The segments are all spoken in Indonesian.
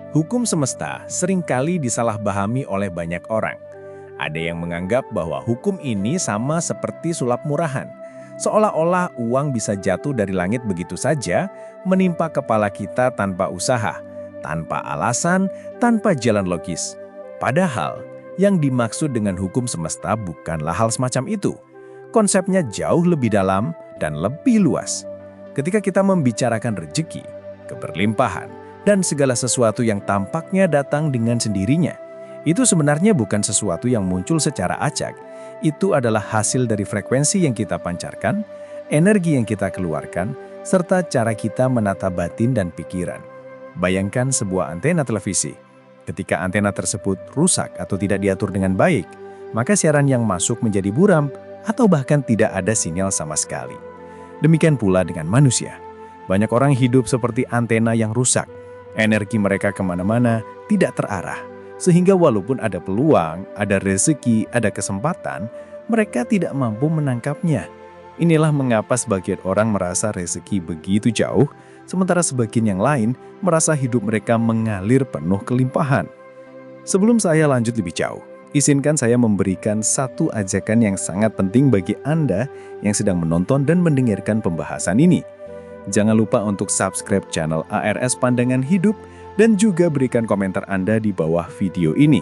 Hukum semesta seringkali disalahpahami oleh banyak orang. Ada yang menganggap bahwa hukum ini sama seperti sulap murahan. Seolah-olah uang bisa jatuh dari langit begitu saja, menimpa kepala kita tanpa usaha, tanpa alasan, tanpa jalan logis. Padahal, yang dimaksud dengan hukum semesta bukanlah hal semacam itu. Konsepnya jauh lebih dalam dan lebih luas. Ketika kita membicarakan rezeki, keberlimpahan, dan segala sesuatu yang tampaknya datang dengan sendirinya, itu sebenarnya bukan sesuatu yang muncul secara acak. Itu adalah hasil dari frekuensi yang kita pancarkan, energi yang kita keluarkan, serta cara kita menata batin dan pikiran. Bayangkan sebuah antena televisi. Ketika antena tersebut rusak atau tidak diatur dengan baik, maka siaran yang masuk menjadi buram atau bahkan tidak ada sinyal sama sekali. Demikian pula dengan manusia. Banyak orang hidup seperti antena yang rusak. Energi mereka kemana-mana tidak terarah. Sehingga walaupun ada peluang, ada rezeki, ada kesempatan, mereka tidak mampu menangkapnya. Inilah mengapa sebagian orang merasa rezeki begitu jauh, sementara sebagian yang lain merasa hidup mereka mengalir penuh kelimpahan. Sebelum saya lanjut lebih jauh, izinkan saya memberikan satu ajakan yang sangat penting bagi Anda yang sedang menonton dan mendengarkan pembahasan ini. Jangan lupa untuk subscribe channel ARS Pandangan Hidup dan juga berikan komentar Anda di bawah video ini.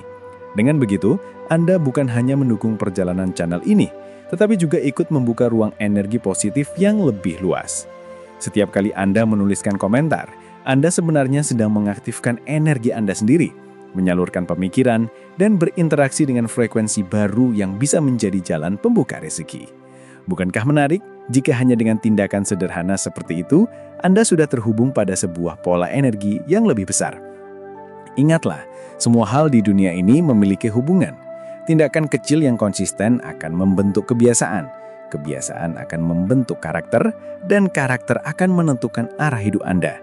Dengan begitu, Anda bukan hanya mendukung perjalanan channel ini, tetapi juga ikut membuka ruang energi positif yang lebih luas. Setiap kali Anda menuliskan komentar, Anda sebenarnya sedang mengaktifkan energi Anda sendiri, menyalurkan pemikiran, dan berinteraksi dengan frekuensi baru yang bisa menjadi jalan pembuka rezeki. Bukankah menarik? Jika hanya dengan tindakan sederhana seperti itu, Anda sudah terhubung pada sebuah pola energi yang lebih besar. Ingatlah, semua hal di dunia ini memiliki hubungan. Tindakan kecil yang konsisten akan membentuk kebiasaan. Kebiasaan akan membentuk karakter, dan karakter akan menentukan arah hidup Anda.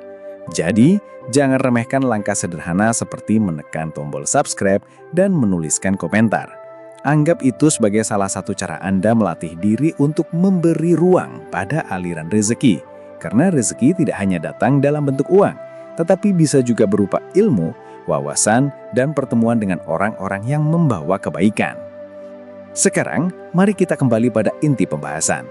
Jadi, jangan remehkan langkah sederhana seperti menekan tombol subscribe dan menuliskan komentar. Anggap itu sebagai salah satu cara Anda melatih diri untuk memberi ruang pada aliran rezeki. Karena rezeki tidak hanya datang dalam bentuk uang, tetapi bisa juga berupa ilmu, wawasan, dan pertemuan dengan orang-orang yang membawa kebaikan. Sekarang, mari kita kembali pada inti pembahasan.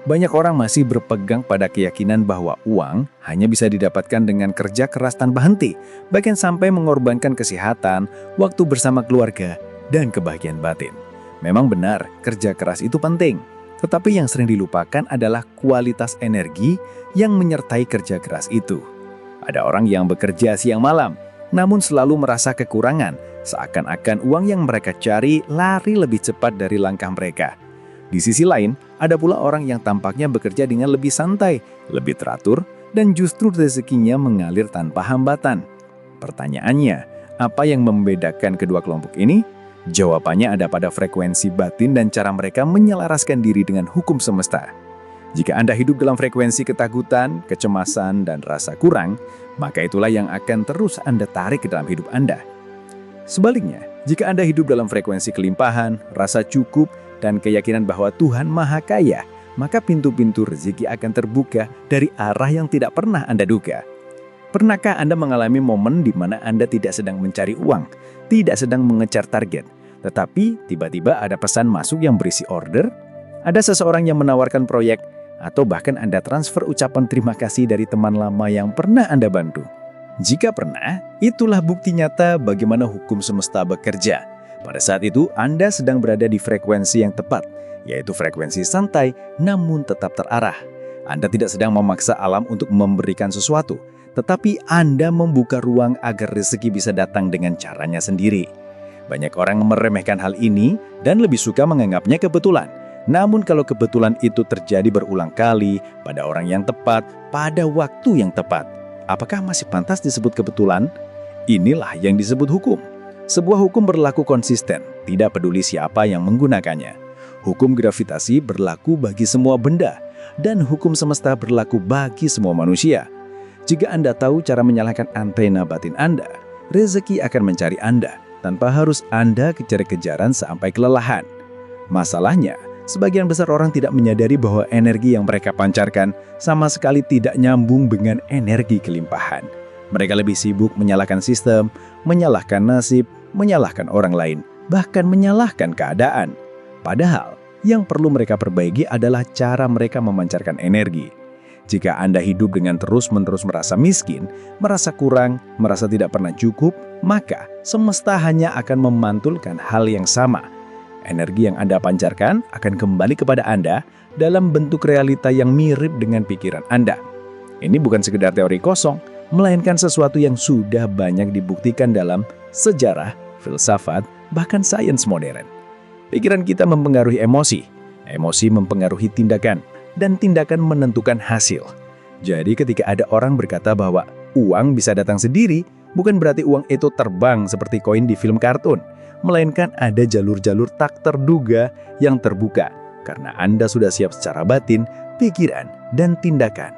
Banyak orang masih berpegang pada keyakinan bahwa uang hanya bisa didapatkan dengan kerja keras tanpa henti, bahkan sampai mengorbankan kesehatan, waktu bersama keluarga, dan kebahagiaan batin. Memang benar, kerja keras itu penting. Tetapi yang sering dilupakan adalah kualitas energi yang menyertai kerja keras itu. Ada orang yang bekerja siang malam, namun selalu merasa kekurangan, seakan-akan uang yang mereka cari lari lebih cepat dari langkah mereka. Di sisi lain, ada pula orang yang tampaknya bekerja dengan lebih santai, lebih teratur, dan justru rezekinya mengalir tanpa hambatan. Pertanyaannya, apa yang membedakan kedua kelompok ini? Jawabannya ada pada frekuensi batin dan cara mereka menyelaraskan diri dengan hukum semesta. Jika Anda hidup dalam frekuensi ketakutan, kecemasan, dan rasa kurang, maka itulah yang akan terus Anda tarik ke dalam hidup Anda. Sebaliknya, jika Anda hidup dalam frekuensi kelimpahan, rasa cukup, dan keyakinan bahwa Tuhan Maha Kaya, maka pintu-pintu rezeki akan terbuka dari arah yang tidak pernah Anda duga. Pernahkah Anda mengalami momen di mana Anda tidak sedang mencari uang, tidak sedang mengejar target, tetapi tiba-tiba ada pesan masuk yang berisi order, ada seseorang yang menawarkan proyek, atau bahkan Anda transfer ucapan terima kasih dari teman lama yang pernah Anda bantu? Jika pernah, itulah bukti nyata bagaimana hukum semesta bekerja. Pada saat itu, Anda sedang berada di frekuensi yang tepat, yaitu frekuensi santai namun tetap terarah. Anda tidak sedang memaksa alam untuk memberikan sesuatu, tetapi Anda membuka ruang agar rezeki bisa datang dengan caranya sendiri. Banyak orang meremehkan hal ini dan lebih suka menganggapnya kebetulan. Namun kalau kebetulan itu terjadi berulang kali pada orang yang tepat, pada waktu yang tepat, apakah masih pantas disebut kebetulan? Inilah yang disebut hukum. Sebuah hukum berlaku konsisten, tidak peduli siapa yang menggunakannya. Hukum gravitasi berlaku bagi semua benda, dan hukum semesta berlaku bagi semua manusia. Jika Anda tahu cara menyalakan antena batin Anda, rezeki akan mencari Anda tanpa harus Anda kejar-kejaran sampai kelelahan. Masalahnya, sebagian besar orang tidak menyadari bahwa energi yang mereka pancarkan sama sekali tidak nyambung dengan energi kelimpahan. Mereka lebih sibuk menyalahkan sistem, menyalahkan nasib, menyalahkan orang lain, bahkan menyalahkan keadaan. Padahal, yang perlu mereka perbaiki adalah cara mereka memancarkan energi. Jika Anda hidup dengan terus-menerus merasa miskin, merasa kurang, merasa tidak pernah cukup, maka semesta hanya akan memantulkan hal yang sama. Energi yang Anda pancarkan akan kembali kepada Anda dalam bentuk realita yang mirip dengan pikiran Anda. Ini bukan sekedar teori kosong, melainkan sesuatu yang sudah banyak dibuktikan dalam sejarah, filsafat, bahkan sains modern. Pikiran kita mempengaruhi emosi, emosi mempengaruhi tindakan, dan tindakan menentukan hasil. Jadi ketika ada orang berkata bahwa uang bisa datang sendiri, bukan berarti uang itu terbang seperti koin di film kartun, melainkan ada jalur-jalur tak terduga yang terbuka karena Anda sudah siap secara batin, pikiran, dan tindakan.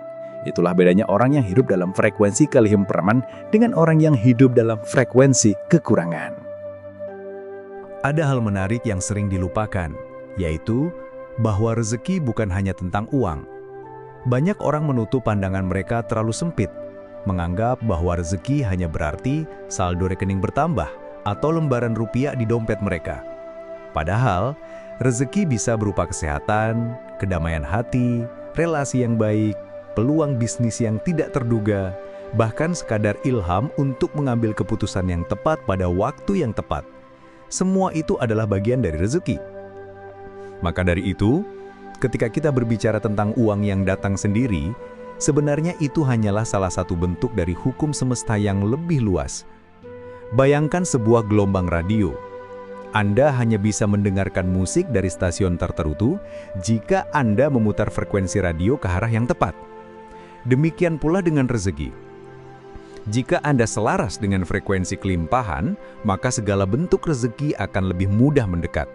Itulah bedanya orang yang hidup dalam frekuensi kelimpahan dengan orang yang hidup dalam frekuensi kekurangan. Ada hal menarik yang sering dilupakan, yaitu bahwa rezeki bukan hanya tentang uang. Banyak orang menutup pandangan mereka terlalu sempit, menganggap bahwa rezeki hanya berarti saldo rekening bertambah atau lembaran rupiah di dompet mereka. Padahal, rezeki bisa berupa kesehatan, kedamaian hati, relasi yang baik, peluang bisnis yang tidak terduga, bahkan sekadar ilham untuk mengambil keputusan yang tepat pada waktu yang tepat. Semua itu adalah bagian dari rezeki. Maka dari itu, ketika kita berbicara tentang uang yang datang sendiri, sebenarnya itu hanyalah salah satu bentuk dari hukum semesta yang lebih luas. Bayangkan sebuah gelombang radio. Anda hanya bisa mendengarkan musik dari stasiun tertentu jika Anda memutar frekuensi radio ke arah yang tepat. Demikian pula dengan rezeki. Jika Anda selaras dengan frekuensi kelimpahan, maka segala bentuk rezeki akan lebih mudah mendekat.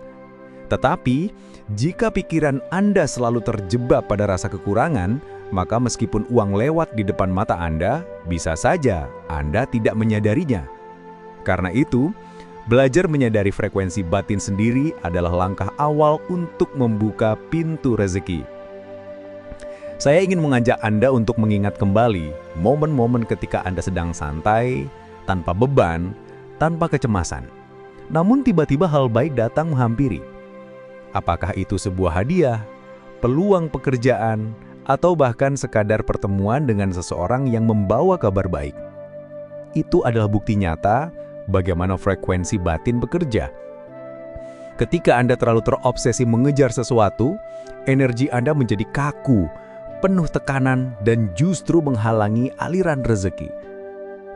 Tetapi, jika pikiran Anda selalu terjebak pada rasa kekurangan, maka meskipun uang lewat di depan mata Anda, bisa saja Anda tidak menyadarinya. Karena itu, belajar menyadari frekuensi batin sendiri adalah langkah awal untuk membuka pintu rezeki. Saya ingin mengajak Anda untuk mengingat kembali momen-momen ketika Anda sedang santai, tanpa beban, tanpa kecemasan. Namun tiba-tiba hal baik datang menghampiri. Apakah itu sebuah hadiah, peluang pekerjaan, atau bahkan sekadar pertemuan dengan seseorang yang membawa kabar baik? Itu adalah bukti nyata bagaimana frekuensi batin bekerja. Ketika Anda terlalu terobsesi mengejar sesuatu, energi Anda menjadi kaku, penuh tekanan, dan justru menghalangi aliran rezeki.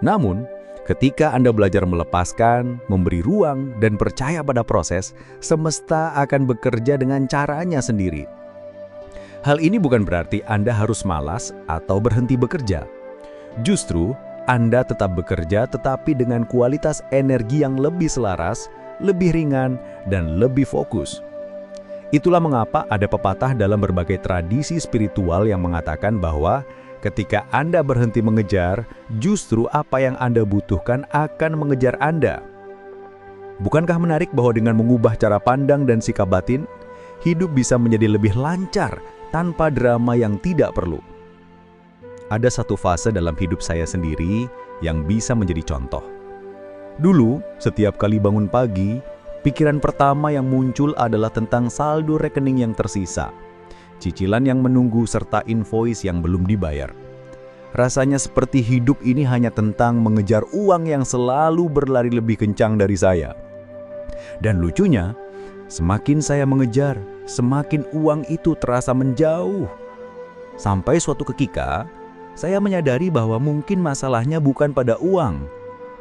Namun, ketika Anda belajar melepaskan, memberi ruang, dan percaya pada proses, semesta akan bekerja dengan caranya sendiri. Hal ini bukan berarti Anda harus malas atau berhenti bekerja. Justru, Anda tetap bekerja tetapi dengan kualitas energi yang lebih selaras, lebih ringan, dan lebih fokus. Itulah mengapa ada pepatah dalam berbagai tradisi spiritual yang mengatakan bahwa ketika Anda berhenti mengejar, justru apa yang Anda butuhkan akan mengejar Anda. Bukankah menarik bahwa dengan mengubah cara pandang dan sikap batin, hidup bisa menjadi lebih lancar tanpa drama yang tidak perlu? Ada satu fase dalam hidup saya sendiri yang bisa menjadi contoh. Dulu, setiap kali bangun pagi, pikiran pertama yang muncul adalah tentang saldo rekening yang tersisa, cicilan yang menunggu, serta invoice yang belum dibayar. Rasanya seperti hidup ini hanya tentang mengejar uang yang selalu berlari lebih kencang dari saya. Dan lucunya, semakin saya mengejar, semakin uang itu terasa menjauh. Sampai suatu ketika, saya menyadari bahwa mungkin masalahnya bukan pada uang,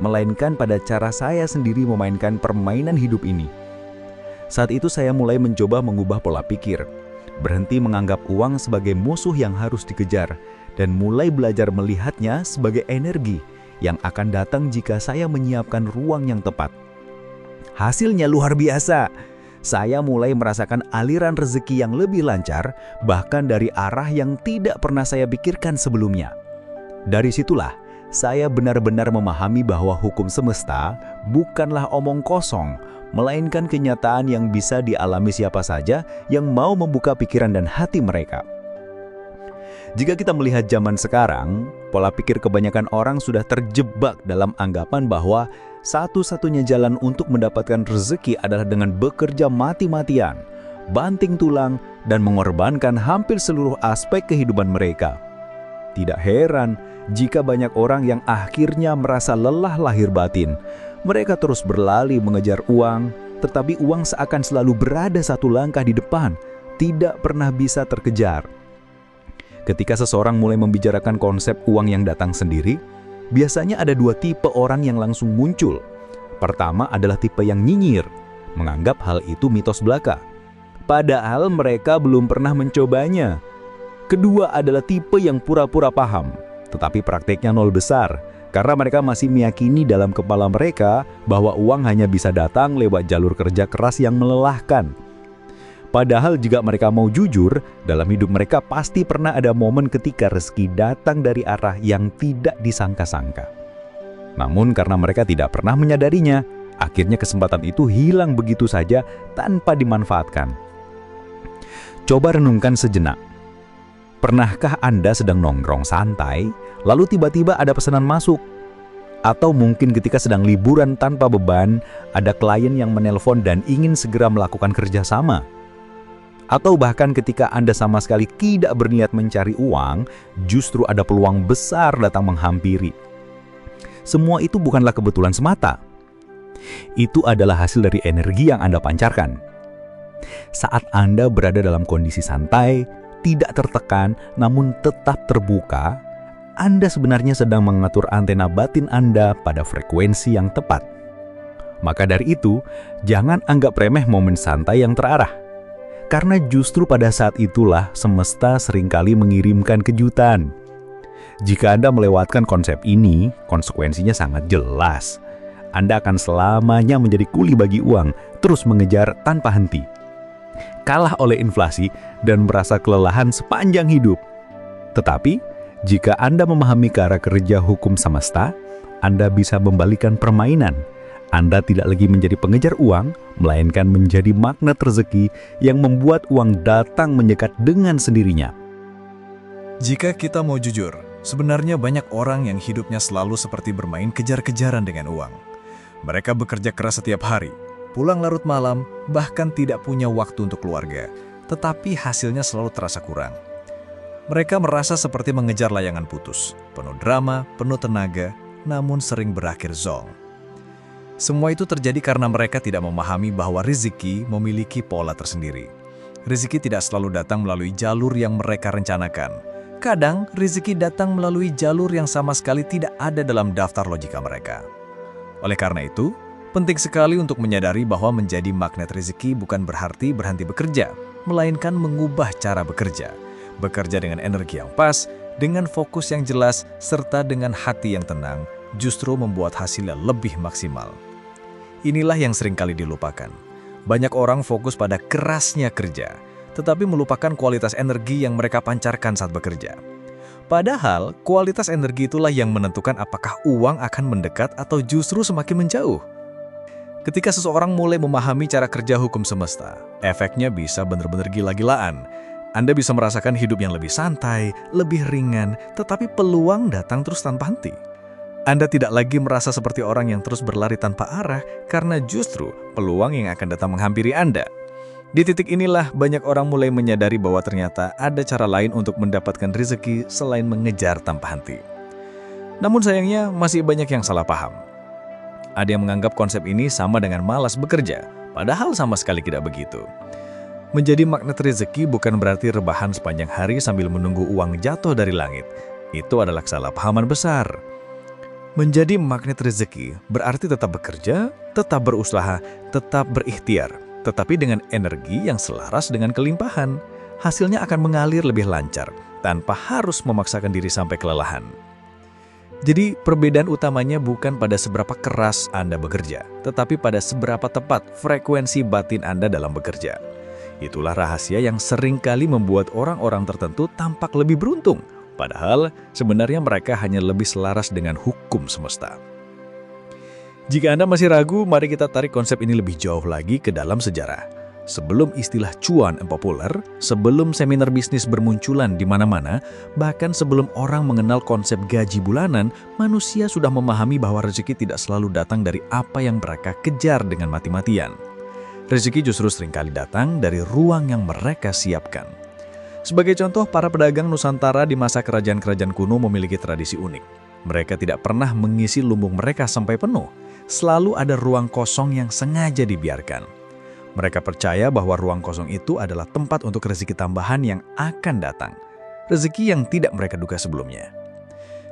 melainkan pada cara saya sendiri memainkan permainan hidup ini. Saat itu saya mulai mencoba mengubah pola pikir, berhenti menganggap uang sebagai musuh yang harus dikejar, dan mulai belajar melihatnya sebagai energi yang akan datang jika saya menyiapkan ruang yang tepat. Hasilnya luar biasa. Saya mulai merasakan aliran rezeki yang lebih lancar, bahkan dari arah yang tidak pernah saya pikirkan sebelumnya. Dari situlah, saya benar-benar memahami bahwa hukum semesta bukanlah omong kosong, melainkan kenyataan yang bisa dialami siapa saja yang mau membuka pikiran dan hati mereka. Jika kita melihat zaman sekarang, Pola pikir kebanyakan orang sudah terjebak dalam anggapan bahwa satu-satunya jalan untuk mendapatkan rezeki adalah dengan bekerja mati-matian, banting tulang, dan mengorbankan hampir seluruh aspek kehidupan mereka. Tidak heran jika banyak orang yang akhirnya merasa lelah lahir batin. Mereka terus berlari mengejar uang, tetapi uang seakan selalu berada satu langkah di depan, tidak pernah bisa terkejar. Ketika seseorang mulai membicarakan konsep uang yang datang sendiri, biasanya ada dua tipe orang yang langsung muncul. Pertama adalah tipe yang nyinyir, menganggap hal itu mitos belaka, padahal mereka belum pernah mencobanya. Kedua adalah tipe yang pura-pura paham, tetapi prakteknya nol besar, karena mereka masih meyakini dalam kepala mereka bahwa uang hanya bisa datang lewat jalur kerja keras yang melelahkan. Padahal jika mereka mau jujur, dalam hidup mereka pasti pernah ada momen ketika rezeki datang dari arah yang tidak disangka-sangka. Namun karena mereka tidak pernah menyadarinya, akhirnya kesempatan itu hilang begitu saja tanpa dimanfaatkan. Coba renungkan sejenak. Pernahkah Anda sedang nongkrong santai, lalu tiba-tiba ada pesanan masuk? Atau mungkin ketika sedang liburan tanpa beban, ada klien yang menelpon dan ingin segera melakukan kerjasama? Atau bahkan ketika Anda sama sekali tidak berniat mencari uang, justru ada peluang besar datang menghampiri. Semua itu bukanlah kebetulan semata. Itu adalah hasil dari energi yang Anda pancarkan. Saat Anda berada dalam kondisi santai, tidak tertekan, namun tetap terbuka, Anda sebenarnya sedang mengatur antena batin Anda pada frekuensi yang tepat. Maka dari itu, jangan anggap remeh momen santai yang terarah. Karena justru pada saat itulah semesta seringkali mengirimkan kejutan. Jika Anda melewatkan konsep ini, konsekuensinya sangat jelas. Anda akan selamanya menjadi kuli bagi uang, terus mengejar tanpa henti. Kalah oleh inflasi dan merasa kelelahan sepanjang hidup. Tetapi, jika Anda memahami cara kerja hukum semesta, Anda bisa membalikan permainan. Anda tidak lagi menjadi pengejar uang, melainkan menjadi magnet rezeki yang membuat uang datang menyekat dengan sendirinya. Jika kita mau jujur, sebenarnya banyak orang yang hidupnya selalu seperti bermain kejar-kejaran dengan uang. Mereka bekerja keras setiap hari, pulang larut malam, bahkan tidak punya waktu untuk keluarga, tetapi hasilnya selalu terasa kurang. Mereka merasa seperti mengejar layangan putus, penuh drama, penuh tenaga, namun sering berakhir zonk. Semua itu terjadi karena mereka tidak memahami bahwa rezeki memiliki pola tersendiri. Rezeki tidak selalu datang melalui jalur yang mereka rencanakan. Kadang, rezeki datang melalui jalur yang sama sekali tidak ada dalam daftar logika mereka. Oleh karena itu, penting sekali untuk menyadari bahwa menjadi magnet rezeki bukan berarti berhenti bekerja, melainkan mengubah cara bekerja. Bekerja dengan energi yang pas, dengan fokus yang jelas, serta dengan hati yang tenang, justru membuat hasilnya lebih maksimal. Inilah yang seringkali dilupakan. Banyak orang fokus pada kerasnya kerja, tetapi melupakan kualitas energi yang mereka pancarkan saat bekerja. Padahal, kualitas energi itulah yang menentukan apakah uang akan mendekat atau justru semakin menjauh. Ketika seseorang mulai memahami cara kerja hukum semesta, efeknya bisa benar-benar gila-gilaan. Anda bisa merasakan hidup yang lebih santai, lebih ringan, tetapi peluang datang terus tanpa henti. Anda tidak lagi merasa seperti orang yang terus berlari tanpa arah, karena justru peluang yang akan datang menghampiri Anda. Di titik inilah banyak orang mulai menyadari bahwa ternyata ada cara lain untuk mendapatkan rezeki selain mengejar tanpa henti. Namun sayangnya masih banyak yang salah paham. Ada yang menganggap konsep ini sama dengan malas bekerja, padahal sama sekali tidak begitu. Menjadi magnet rezeki bukan berarti rebahan sepanjang hari sambil menunggu uang jatuh dari langit. Itu adalah kesalahpahaman besar. Menjadi magnet rezeki berarti tetap bekerja, tetap berusaha, tetap berikhtiar, tetapi dengan energi yang selaras dengan kelimpahan. Hasilnya akan mengalir lebih lancar, tanpa harus memaksakan diri sampai kelelahan. Jadi perbedaan utamanya bukan pada seberapa keras Anda bekerja, tetapi pada seberapa tepat frekuensi batin Anda dalam bekerja. Itulah rahasia yang seringkali membuat orang-orang tertentu tampak lebih beruntung. Padahal sebenarnya mereka hanya lebih selaras dengan hukum semesta. Jika Anda masih ragu, mari kita tarik konsep ini lebih jauh lagi ke dalam sejarah. Sebelum istilah cuan populer, sebelum seminar bisnis bermunculan di mana-mana, bahkan sebelum orang mengenal konsep gaji bulanan, manusia sudah memahami bahwa rezeki tidak selalu datang dari apa yang mereka kejar dengan mati-matian. Rezeki justru seringkali datang dari ruang yang mereka siapkan. Sebagai contoh, para pedagang Nusantara di masa kerajaan-kerajaan kuno memiliki tradisi unik. Mereka tidak pernah mengisi lumbung mereka sampai penuh. Selalu ada ruang kosong yang sengaja dibiarkan. Mereka percaya bahwa ruang kosong itu adalah tempat untuk rezeki tambahan yang akan datang. Rezeki yang tidak mereka duga sebelumnya.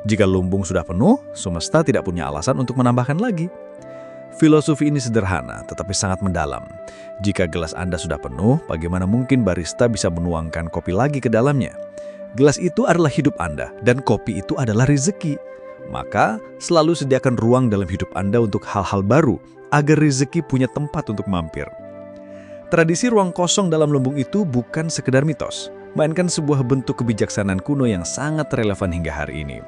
Jika lumbung sudah penuh, semesta tidak punya alasan untuk menambahkan lagi. Filosofi ini sederhana, tetapi sangat mendalam. Jika gelas Anda sudah penuh, bagaimana mungkin barista bisa menuangkan kopi lagi ke dalamnya? Gelas itu adalah hidup Anda, dan kopi itu adalah rezeki. Maka, selalu sediakan ruang dalam hidup Anda untuk hal-hal baru, agar rezeki punya tempat untuk mampir. Tradisi ruang kosong dalam lumbung itu bukan sekedar mitos, melainkan sebuah bentuk kebijaksanaan kuno yang sangat relevan hingga hari ini.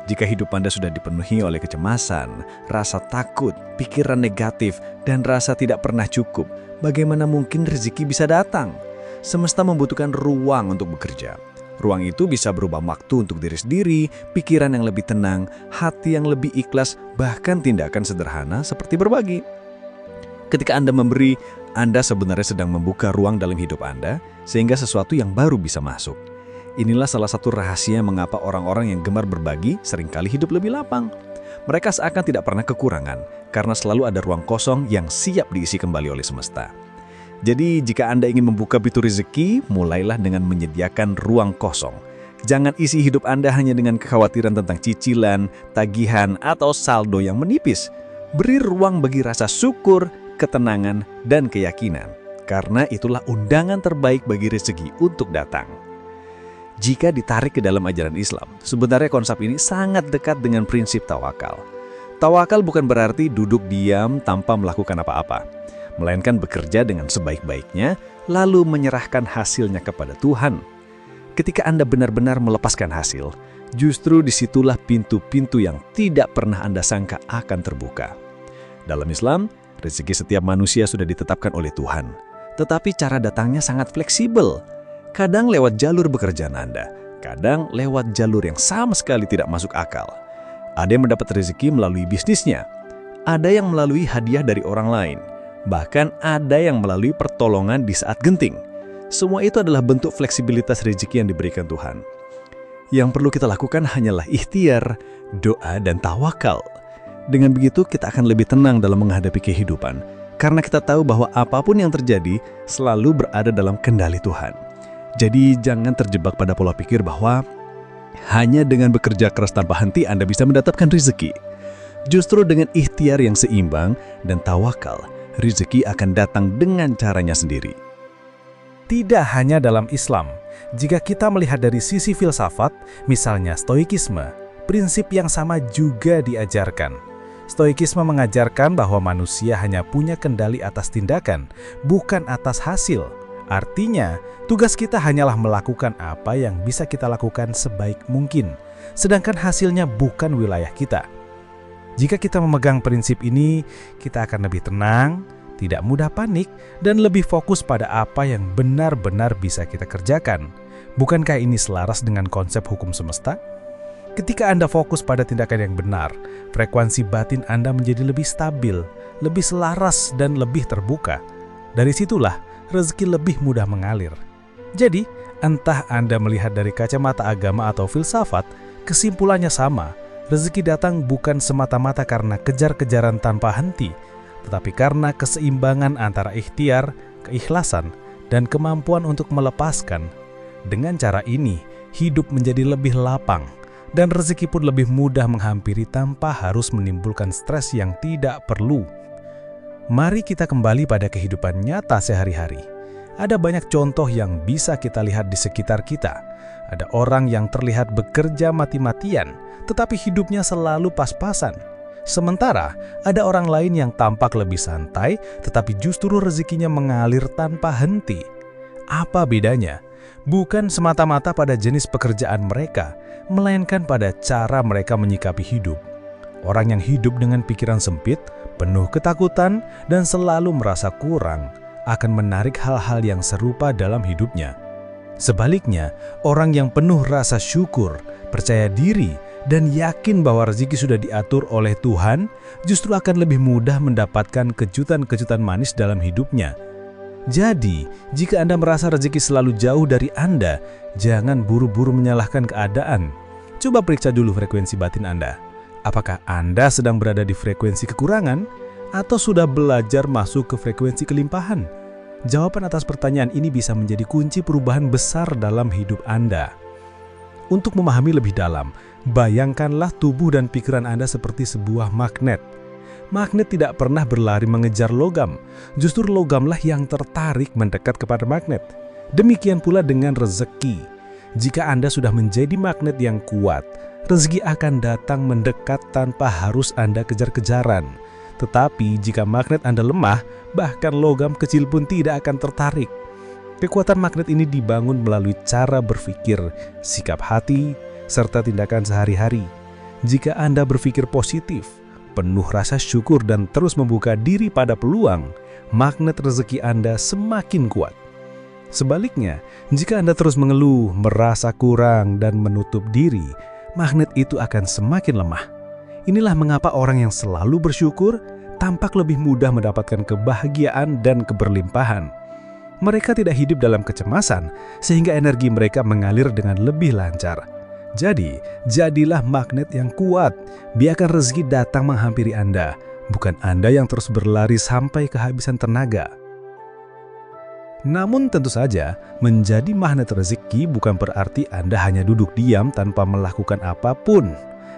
Jika hidup Anda sudah dipenuhi oleh kecemasan, rasa takut, pikiran negatif, dan rasa tidak pernah cukup, bagaimana mungkin rezeki bisa datang? Semesta membutuhkan ruang untuk bekerja. Ruang itu bisa berubah waktu untuk diri sendiri, pikiran yang lebih tenang, hati yang lebih ikhlas, bahkan tindakan sederhana seperti berbagi. Ketika Anda memberi, Anda sebenarnya sedang membuka ruang dalam hidup Anda, sehingga sesuatu yang baru bisa masuk. Inilah salah satu rahasia mengapa orang-orang yang gemar berbagi seringkali hidup lebih lapang. Mereka seakan tidak pernah kekurangan, karena selalu ada ruang kosong yang siap diisi kembali oleh semesta. Jadi, jika Anda ingin membuka pintu rezeki, mulailah dengan menyediakan ruang kosong. Jangan isi hidup Anda hanya dengan kekhawatiran tentang cicilan, tagihan, atau saldo yang menipis. Beri ruang bagi rasa syukur, ketenangan, dan keyakinan, karena itulah undangan terbaik bagi rezeki untuk datang. Jika ditarik ke dalam ajaran Islam, sebenarnya konsep ini sangat dekat dengan prinsip tawakal. Tawakal bukan berarti duduk diam tanpa melakukan apa-apa, melainkan bekerja dengan sebaik-baiknya, lalu menyerahkan hasilnya kepada Tuhan. Ketika Anda benar-benar melepaskan hasil, justru disitulah pintu-pintu yang tidak pernah Anda sangka akan terbuka. Dalam Islam, rezeki setiap manusia sudah ditetapkan oleh Tuhan, tetapi cara datangnya sangat fleksibel. Kadang lewat jalur pekerjaan Anda, kadang lewat jalur yang sama sekali tidak masuk akal. Ada yang mendapat rezeki melalui bisnisnya, ada yang melalui hadiah dari orang lain, bahkan ada yang melalui pertolongan di saat genting. Semua itu adalah bentuk fleksibilitas rezeki yang diberikan Tuhan. Yang perlu kita lakukan hanyalah ikhtiar, doa, dan tawakal. Dengan begitu kita akan lebih tenang dalam menghadapi kehidupan, karena kita tahu bahwa apapun yang terjadi selalu berada dalam kendali Tuhan. Jadi jangan terjebak pada pola pikir bahwa hanya dengan bekerja keras tanpa henti Anda bisa mendapatkan rezeki. Justru dengan ikhtiar yang seimbang dan tawakal, rezeki akan datang dengan caranya sendiri. Tidak hanya dalam Islam, jika kita melihat dari sisi filsafat, misalnya stoikisme, prinsip yang sama juga diajarkan. Stoikisme mengajarkan bahwa manusia hanya punya kendali atas tindakan, bukan atas hasil. Artinya, tugas kita hanyalah melakukan apa yang bisa kita lakukan sebaik mungkin, sedangkan hasilnya bukan wilayah kita. Jika kita memegang prinsip ini, kita akan lebih tenang, tidak mudah panik, dan lebih fokus pada apa yang benar-benar bisa kita kerjakan. Bukankah ini selaras dengan konsep hukum semesta? Ketika Anda fokus pada tindakan yang benar, frekuensi batin Anda menjadi lebih stabil, lebih selaras, dan lebih terbuka. Dari situlah rezeki lebih mudah mengalir. Jadi, entah Anda melihat dari kacamata agama atau filsafat, kesimpulannya sama. Rezeki datang bukan semata-mata karena kejar-kejaran tanpa henti, tetapi karena keseimbangan antara ikhtiar, keikhlasan, dan kemampuan untuk melepaskan. Dengan cara ini, hidup menjadi lebih lapang, dan rezeki pun lebih mudah menghampiri tanpa harus menimbulkan stres yang tidak perlu. Mari kita kembali pada kehidupan nyata sehari-hari. Ada banyak contoh yang bisa kita lihat di sekitar kita. Ada orang yang terlihat bekerja mati-matian, tetapi hidupnya selalu pas-pasan. Sementara ada orang lain yang tampak lebih santai, tetapi justru rezekinya mengalir tanpa henti. Apa bedanya? Bukan semata-mata pada jenis pekerjaan mereka, melainkan pada cara mereka menyikapi hidup. Orang yang hidup dengan pikiran sempit, penuh ketakutan, dan selalu merasa kurang, akan menarik hal-hal yang serupa dalam hidupnya. Sebaliknya, orang yang penuh rasa syukur, percaya diri, dan yakin bahwa rezeki sudah diatur oleh Tuhan, justru akan lebih mudah mendapatkan kejutan-kejutan manis dalam hidupnya. Jadi, jika Anda merasa rezeki selalu jauh dari Anda, jangan buru-buru menyalahkan keadaan. Coba periksa dulu frekuensi batin Anda. Apakah Anda sedang berada di frekuensi kekurangan, atau sudah belajar masuk ke frekuensi kelimpahan? Jawaban atas pertanyaan ini bisa menjadi kunci perubahan besar dalam hidup Anda. Untuk memahami lebih dalam, bayangkanlah tubuh dan pikiran Anda seperti sebuah magnet. Magnet tidak pernah berlari mengejar logam, justru logamlah yang tertarik mendekat kepada magnet. Demikian pula dengan rezeki. Jika Anda sudah menjadi magnet yang kuat, rezeki akan datang mendekat tanpa harus Anda kejar-kejaran. Tetapi jika magnet Anda lemah, bahkan logam kecil pun tidak akan tertarik. Kekuatan magnet ini dibangun melalui cara berpikir, sikap hati, serta tindakan sehari-hari. Jika Anda berpikir positif, penuh rasa syukur dan terus membuka diri pada peluang, magnet rezeki Anda semakin kuat. Sebaliknya, jika Anda terus mengeluh, merasa kurang, dan menutup diri, magnet itu akan semakin lemah. Inilah mengapa orang yang selalu bersyukur tampak lebih mudah mendapatkan kebahagiaan dan keberlimpahan. Mereka tidak hidup dalam kecemasan, sehingga energi mereka mengalir dengan lebih lancar. Jadi, jadilah magnet yang kuat. Biarkan rezeki datang menghampiri Anda, bukan Anda yang terus berlari sampai kehabisan tenaga. Namun tentu saja, menjadi magnet rezeki bukan berarti Anda hanya duduk diam tanpa melakukan apapun.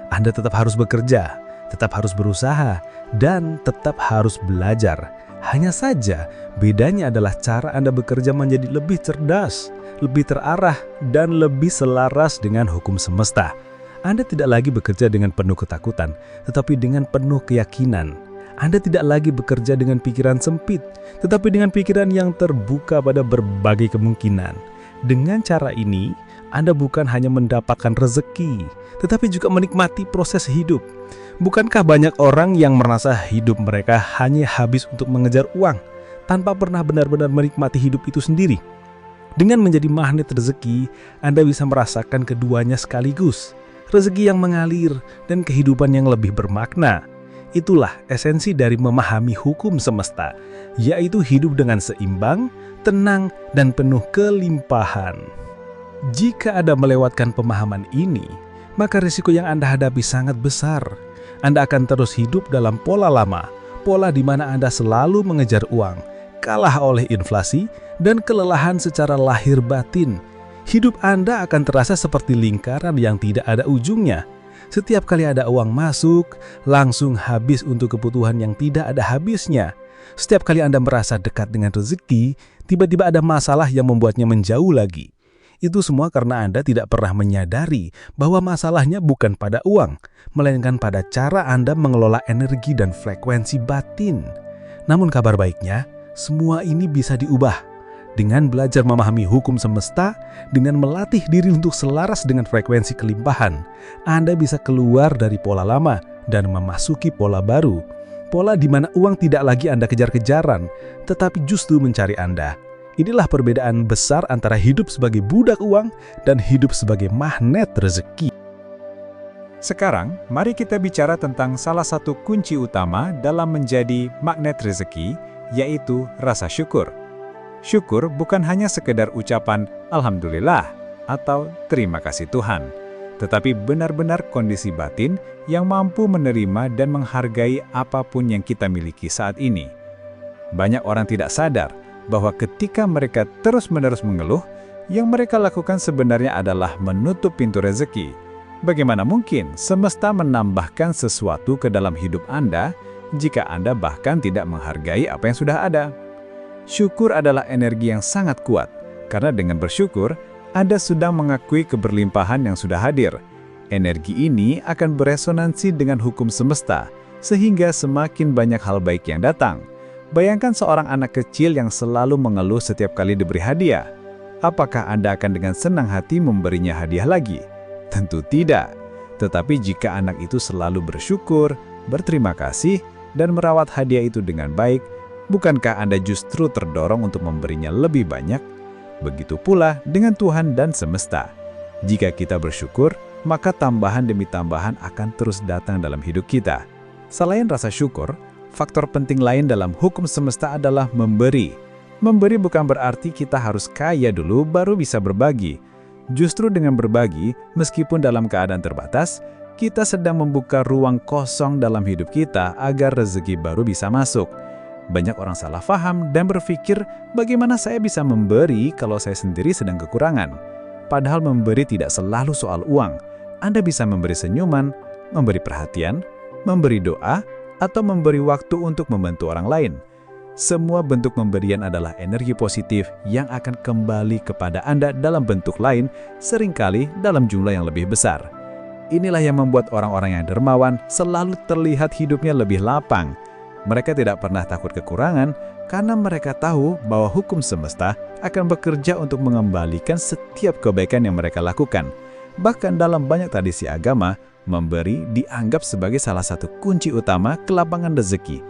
Anda tetap harus bekerja, tetap harus berusaha, dan tetap harus belajar. Hanya saja, bedanya adalah cara Anda bekerja menjadi lebih cerdas, lebih terarah, dan lebih selaras dengan hukum semesta. Anda tidak lagi bekerja dengan penuh ketakutan, tetapi dengan penuh keyakinan. Anda tidak lagi bekerja dengan pikiran sempit, tetapi dengan pikiran yang terbuka pada berbagai kemungkinan. Dengan cara ini, Anda bukan hanya mendapatkan rezeki, tetapi juga menikmati proses hidup. Bukankah banyak orang yang merasa hidup mereka hanya habis untuk mengejar uang, tanpa pernah benar-benar menikmati hidup itu sendiri? Dengan menjadi magnet rezeki, Anda bisa merasakan keduanya sekaligus, rezeki yang mengalir dan kehidupan yang lebih bermakna. Itulah esensi dari memahami hukum semesta, yaitu hidup dengan seimbang, tenang, dan penuh kelimpahan. Jika Anda melewatkan pemahaman ini, maka risiko yang Anda hadapi sangat besar. Anda akan terus hidup dalam pola lama, pola di mana Anda selalu mengejar uang, kalah oleh inflasi, dan kelelahan secara lahir batin. Hidup Anda akan terasa seperti lingkaran yang tidak ada ujungnya. Setiap kali ada uang masuk, langsung habis untuk kebutuhan yang tidak ada habisnya. Setiap kali Anda merasa dekat dengan rezeki, tiba-tiba ada masalah yang membuatnya menjauh lagi. Itu semua karena Anda tidak pernah menyadari bahwa masalahnya bukan pada uang, melainkan pada cara Anda mengelola energi dan frekuensi batin. Namun kabar baiknya, semua ini bisa diubah. Dengan belajar memahami hukum semesta, dengan melatih diri untuk selaras dengan frekuensi kelimpahan, Anda bisa keluar dari pola lama dan memasuki pola baru. Pola di mana uang tidak lagi Anda kejar-kejaran, tetapi justru mencari Anda. Inilah perbedaan besar antara hidup sebagai budak uang dan hidup sebagai magnet rezeki. Sekarang, mari kita bicara tentang salah satu kunci utama dalam menjadi magnet rezeki, yaitu rasa syukur. Syukur bukan hanya sekedar ucapan Alhamdulillah atau terima kasih Tuhan, tetapi benar-benar kondisi batin yang mampu menerima dan menghargai apapun yang kita miliki saat ini. Banyak orang tidak sadar bahwa ketika mereka terus-menerus mengeluh, yang mereka lakukan sebenarnya adalah menutup pintu rezeki. Bagaimana mungkin semesta menambahkan sesuatu ke dalam hidup Anda jika Anda bahkan tidak menghargai apa yang sudah ada? Syukur adalah energi yang sangat kuat, karena dengan bersyukur, Anda sedang mengakui keberlimpahan yang sudah hadir. Energi ini akan beresonansi dengan hukum semesta, sehingga semakin banyak hal baik yang datang. Bayangkan seorang anak kecil yang selalu mengeluh setiap kali diberi hadiah. Apakah Anda akan dengan senang hati memberinya hadiah lagi? Tentu tidak. Tetapi jika anak itu selalu bersyukur, berterima kasih, dan merawat hadiah itu dengan baik, Bukankah Anda justru terdorong untuk memberinya lebih banyak? Begitu pula dengan Tuhan dan semesta. Jika kita bersyukur, maka tambahan demi tambahan akan terus datang dalam hidup kita. Selain rasa syukur, faktor penting lain dalam hukum semesta adalah memberi. Memberi bukan berarti kita harus kaya dulu baru bisa berbagi. Justru dengan berbagi, meskipun dalam keadaan terbatas, kita sedang membuka ruang kosong dalam hidup kita agar rezeki baru bisa masuk. Banyak orang salah paham dan berpikir, bagaimana saya bisa memberi kalau saya sendiri sedang kekurangan? Padahal memberi tidak selalu soal uang. Anda bisa memberi senyuman, memberi perhatian, memberi doa, atau memberi waktu untuk membantu orang lain. Semua bentuk pemberian adalah energi positif yang akan kembali kepada Anda dalam bentuk lain, seringkali dalam jumlah yang lebih besar. Inilah yang membuat orang-orang yang dermawan selalu terlihat hidupnya lebih lapang. Mereka tidak pernah takut kekurangan karena mereka tahu bahwa hukum semesta akan bekerja untuk mengembalikan setiap kebaikan yang mereka lakukan. Bahkan dalam banyak tradisi agama, memberi dianggap sebagai salah satu kunci utama kelapangan rezeki.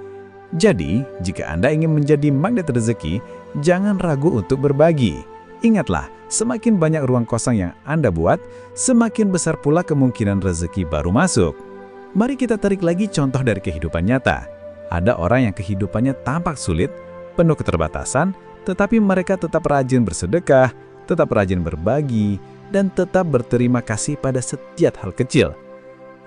Jadi, jika Anda ingin menjadi magnet rezeki, jangan ragu untuk berbagi. Ingatlah, semakin banyak ruang kosong yang Anda buat, semakin besar pula kemungkinan rezeki baru masuk. Mari kita tarik lagi contoh dari kehidupan nyata. Ada orang yang kehidupannya tampak sulit, penuh keterbatasan, tetapi mereka tetap rajin bersedekah, tetap rajin berbagi, dan tetap berterima kasih pada setiap hal kecil.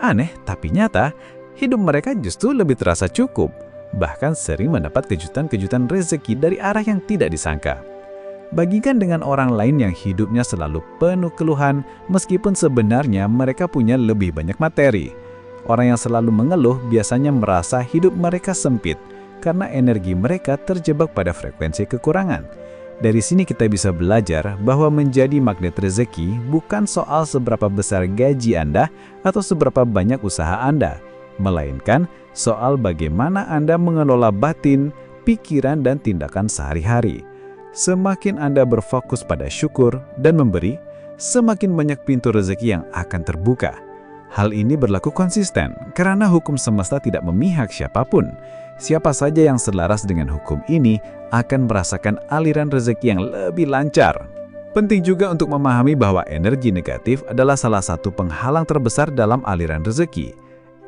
Aneh, tapi nyata, hidup mereka justru lebih terasa cukup. Bahkan sering mendapat kejutan-kejutan rezeki dari arah yang tidak disangka. Bagikan dengan orang lain yang hidupnya selalu penuh keluhan, meskipun sebenarnya mereka punya lebih banyak materi. Orang yang selalu mengeluh biasanya merasa hidup mereka sempit, karena energi mereka terjebak pada frekuensi kekurangan. Dari sini kita bisa belajar bahwa menjadi magnet rezeki bukan soal seberapa besar gaji Anda atau seberapa banyak usaha Anda, melainkan soal bagaimana Anda mengelola batin, pikiran, dan tindakan sehari-hari. Semakin Anda berfokus pada syukur dan memberi, semakin banyak pintu rezeki yang akan terbuka. Hal ini berlaku konsisten karena hukum semesta tidak memihak siapapun. Siapa saja yang selaras dengan hukum ini akan merasakan aliran rezeki yang lebih lancar. Penting juga untuk memahami bahwa energi negatif adalah salah satu penghalang terbesar dalam aliran rezeki.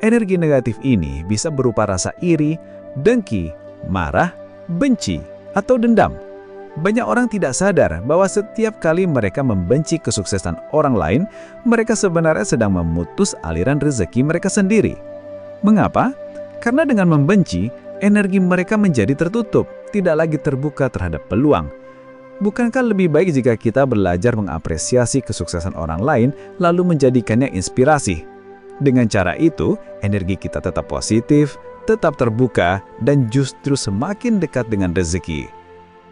Energi negatif ini bisa berupa rasa iri, dengki, marah, benci, atau dendam. Banyak orang tidak sadar bahwa setiap kali mereka membenci kesuksesan orang lain, mereka sebenarnya sedang memutus aliran rezeki mereka sendiri. Mengapa? Karena dengan membenci, energi mereka menjadi tertutup, tidak lagi terbuka terhadap peluang. Bukankah lebih baik jika kita belajar mengapresiasi kesuksesan orang lain, lalu menjadikannya inspirasi? Dengan cara itu, energi kita tetap positif, tetap terbuka, dan justru semakin dekat dengan rezeki.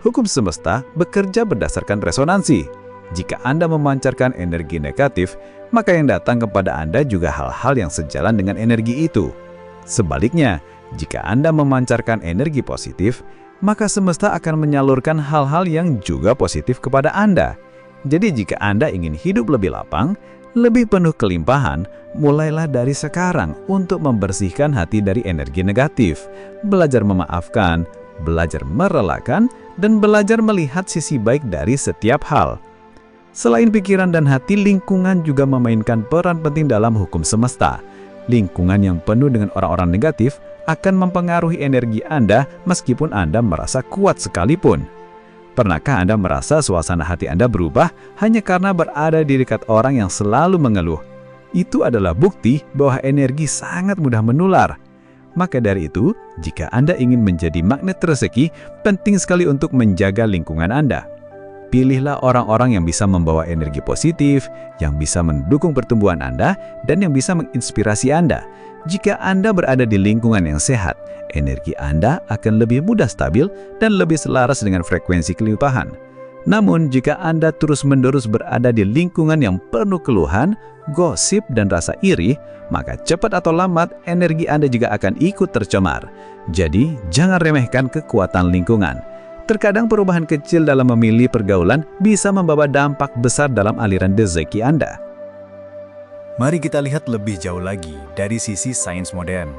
Hukum semesta bekerja berdasarkan resonansi. Jika Anda memancarkan energi negatif, maka yang datang kepada Anda juga hal-hal yang sejalan dengan energi itu. Sebaliknya, jika Anda memancarkan energi positif, maka semesta akan menyalurkan hal-hal yang juga positif kepada Anda. Jadi jika Anda ingin hidup lebih lapang, lebih penuh kelimpahan, mulailah dari sekarang untuk membersihkan hati dari energi negatif, belajar memaafkan, belajar merelakan, dan belajar melihat sisi baik dari setiap hal. Selain pikiran dan hati, lingkungan juga memainkan peran penting dalam hukum semesta. Lingkungan yang penuh dengan orang-orang negatif akan mempengaruhi energi Anda meskipun Anda merasa kuat sekalipun. Pernahkah Anda merasa suasana hati Anda berubah hanya karena berada di dekat orang yang selalu mengeluh? Itu adalah bukti bahwa energi sangat mudah menular. Maka dari itu, jika Anda ingin menjadi magnet rezeki, penting sekali untuk menjaga lingkungan Anda. Pilihlah orang-orang yang bisa membawa energi positif, yang bisa mendukung pertumbuhan Anda, dan yang bisa menginspirasi Anda. Jika Anda berada di lingkungan yang sehat, energi Anda akan lebih mudah stabil dan lebih selaras dengan frekuensi kelimpahan. Namun, jika Anda terus-menerus berada di lingkungan yang penuh keluhan, gosip, dan rasa iri, maka cepat atau lambat energi Anda juga akan ikut tercemar. Jadi, jangan remehkan kekuatan lingkungan. Terkadang perubahan kecil dalam memilih pergaulan bisa membawa dampak besar dalam aliran rezeki Anda. Mari kita lihat lebih jauh lagi dari sisi sains modern.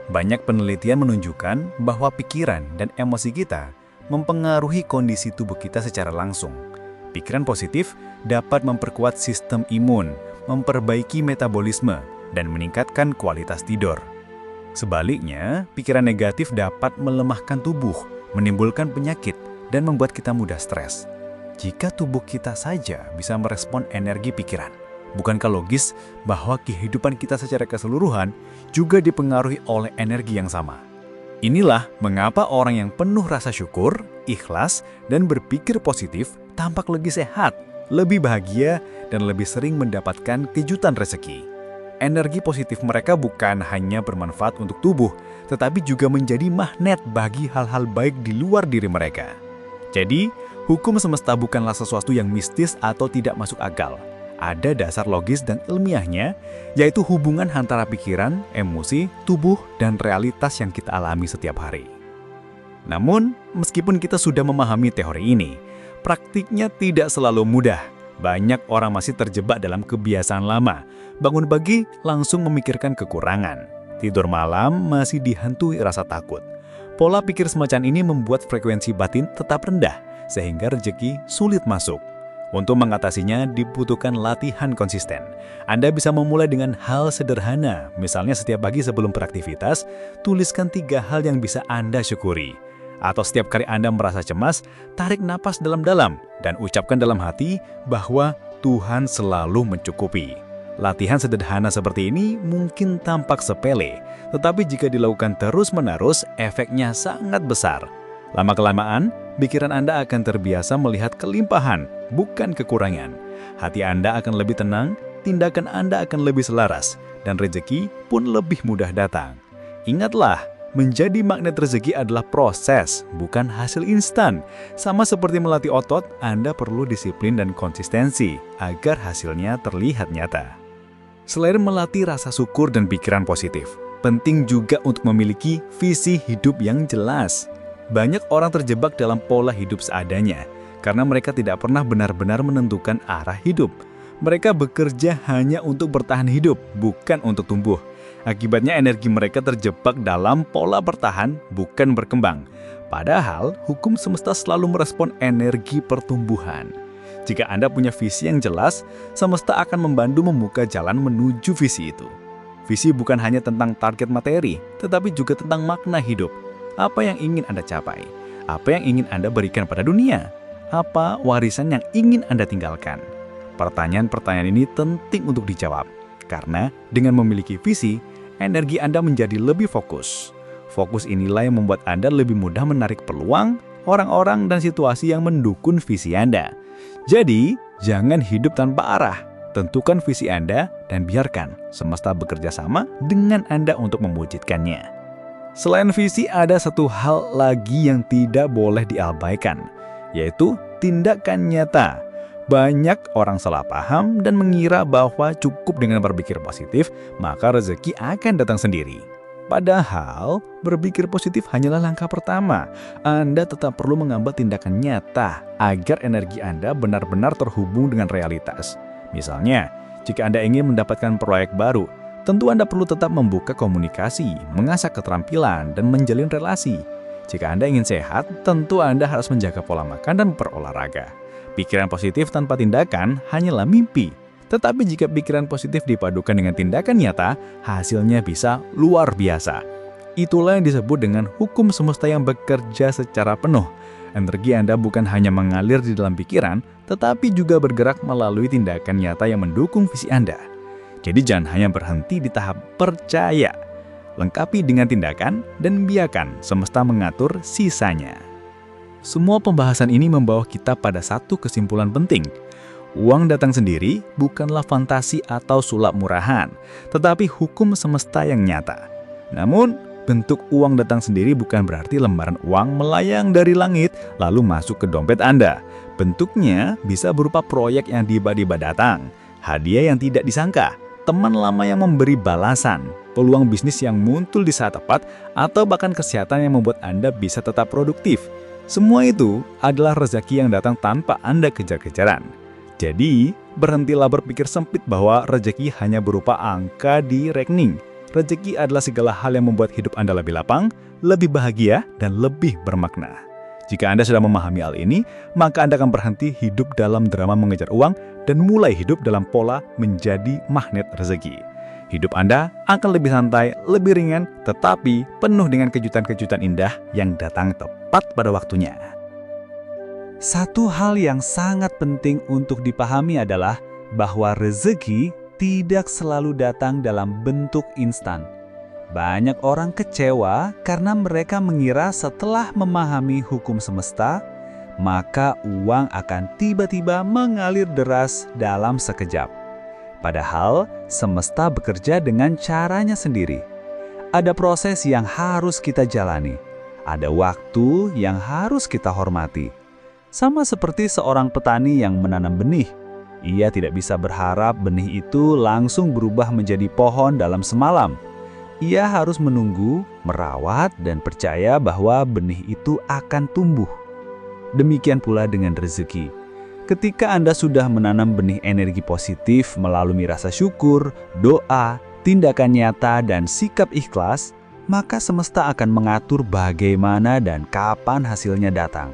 Banyak penelitian menunjukkan bahwa pikiran dan emosi kita mempengaruhi kondisi tubuh kita secara langsung. Pikiran positif dapat memperkuat sistem imun, memperbaiki metabolisme, dan meningkatkan kualitas tidur. Sebaliknya, pikiran negatif dapat melemahkan tubuh, menimbulkan penyakit, dan membuat kita mudah stres. Jika tubuh kita saja bisa merespon energi pikiran, bukankah logis bahwa kehidupan kita secara keseluruhan juga dipengaruhi oleh energi yang sama? Inilah mengapa orang yang penuh rasa syukur, ikhlas, dan berpikir positif tampak lebih sehat, lebih bahagia, dan lebih sering mendapatkan kejutan rezeki. Energi positif mereka bukan hanya bermanfaat untuk tubuh, tetapi juga menjadi magnet bagi hal-hal baik di luar diri mereka. Jadi, hukum semesta bukanlah sesuatu yang mistis atau tidak masuk akal. Ada dasar logis dan ilmiahnya, yaitu hubungan antara pikiran, emosi, tubuh, dan realitas yang kita alami setiap hari. Namun, meskipun kita sudah memahami teori ini, praktiknya tidak selalu mudah. Banyak orang masih terjebak dalam kebiasaan lama. Bangun pagi langsung memikirkan kekurangan. Tidur malam masih dihantui rasa takut. Pola pikir semacam ini membuat frekuensi batin tetap rendah, sehingga rezeki sulit masuk. Untuk mengatasinya dibutuhkan latihan konsisten. Anda bisa memulai dengan hal sederhana, misalnya setiap pagi sebelum beraktivitas, tuliskan 3 hal yang bisa Anda syukuri. Atau setiap kali Anda merasa cemas, tarik napas dalam-dalam dan ucapkan dalam hati bahwa Tuhan selalu mencukupi. Latihan sederhana seperti ini mungkin tampak sepele, tetapi jika dilakukan terus-menerus, efeknya sangat besar. Lama-kelamaan, pikiran Anda akan terbiasa melihat kelimpahan, bukan kekurangan. Hati Anda akan lebih tenang, tindakan Anda akan lebih selaras, dan rezeki pun lebih mudah datang. Ingatlah, menjadi magnet rezeki adalah proses, bukan hasil instan. Sama seperti melatih otot, Anda perlu disiplin dan konsistensi agar hasilnya terlihat nyata. Selain melatih rasa syukur dan pikiran positif, penting juga untuk memiliki visi hidup yang jelas. Banyak orang terjebak dalam pola hidup seadanya karena mereka tidak pernah benar-benar menentukan arah hidup. Mereka bekerja hanya untuk bertahan hidup, bukan untuk tumbuh. Akibatnya energi mereka terjebak dalam pola bertahan, bukan berkembang. Padahal, hukum semesta selalu merespon energi pertumbuhan. Jika Anda punya visi yang jelas, semesta akan membantu membuka jalan menuju visi itu. Visi bukan hanya tentang target materi, tetapi juga tentang makna hidup. Apa yang ingin Anda capai? Apa yang ingin Anda berikan pada dunia? Apa warisan yang ingin Anda tinggalkan? Pertanyaan-pertanyaan ini penting untuk dijawab, karena dengan memiliki visi, energi Anda menjadi lebih fokus. Fokus inilah yang membuat Anda lebih mudah menarik peluang, orang-orang, dan situasi yang mendukung visi Anda. Jadi, jangan hidup tanpa arah. Tentukan visi Anda dan biarkan semesta bekerja sama dengan Anda untuk mewujudkannya. Selain visi, ada satu hal lagi yang tidak boleh diabaikan, yaitu tindakan nyata. Banyak orang salah paham dan mengira bahwa cukup dengan berpikir positif, maka rezeki akan datang sendiri. Padahal, berpikir positif hanyalah langkah pertama. Anda tetap perlu mengambil tindakan nyata agar energi Anda benar-benar terhubung dengan realitas. Misalnya, jika Anda ingin mendapatkan proyek baru, tentu Anda perlu tetap membuka komunikasi, mengasah keterampilan, dan menjalin relasi. Jika Anda ingin sehat, tentu Anda harus menjaga pola makan dan berolahraga. Pikiran positif tanpa tindakan hanyalah mimpi. Tetapi jika pikiran positif dipadukan dengan tindakan nyata, hasilnya bisa luar biasa. Itulah yang disebut dengan hukum semesta yang bekerja secara penuh. Energi Anda bukan hanya mengalir di dalam pikiran, tetapi juga bergerak melalui tindakan nyata yang mendukung visi Anda. Jadi jangan hanya berhenti di tahap percaya. Lengkapi dengan tindakan dan biarkan semesta mengatur sisanya. Semua pembahasan ini membawa kita pada satu kesimpulan penting. Uang datang sendiri bukanlah fantasi atau sulap murahan, tetapi hukum semesta yang nyata. Namun, bentuk uang datang sendiri bukan berarti lembaran uang melayang dari langit lalu masuk ke dompet Anda. Bentuknya bisa berupa proyek yang tiba-tiba datang, hadiah yang tidak disangka, teman lama yang memberi balasan, peluang bisnis yang muncul di saat tepat, atau bahkan kesehatan yang membuat Anda bisa tetap produktif. Semua itu adalah rezeki yang datang tanpa Anda kejar-kejaran. Jadi, berhentilah berpikir sempit bahwa rezeki hanya berupa angka di rekening. rezeki adalah segala hal yang membuat hidup Anda lebih lapang, lebih bahagia, dan lebih bermakna. Jika Anda sudah memahami hal ini, maka Anda akan berhenti hidup dalam drama mengejar uang dan mulai hidup dalam pola menjadi magnet rezeki. Hidup Anda akan lebih santai, lebih ringan, tetapi penuh dengan kejutan-kejutan indah yang datang tepat pada waktunya. Satu hal yang sangat penting untuk dipahami adalah bahwa rezeki tidak selalu datang dalam bentuk instan. Banyak orang kecewa karena mereka mengira setelah memahami hukum semesta, maka uang akan tiba-tiba mengalir deras dalam sekejap. Padahal, semesta bekerja dengan caranya sendiri. Ada proses yang harus kita jalani. Ada waktu yang harus kita hormati. Sama seperti seorang petani yang menanam benih. Ia tidak bisa berharap benih itu langsung berubah menjadi pohon dalam semalam. Ia harus menunggu, merawat, dan percaya bahwa benih itu akan tumbuh. Demikian pula dengan rezeki. Ketika Anda sudah menanam benih energi positif melalui rasa syukur, doa, tindakan nyata, dan sikap ikhlas, maka semesta akan mengatur bagaimana dan kapan hasilnya datang.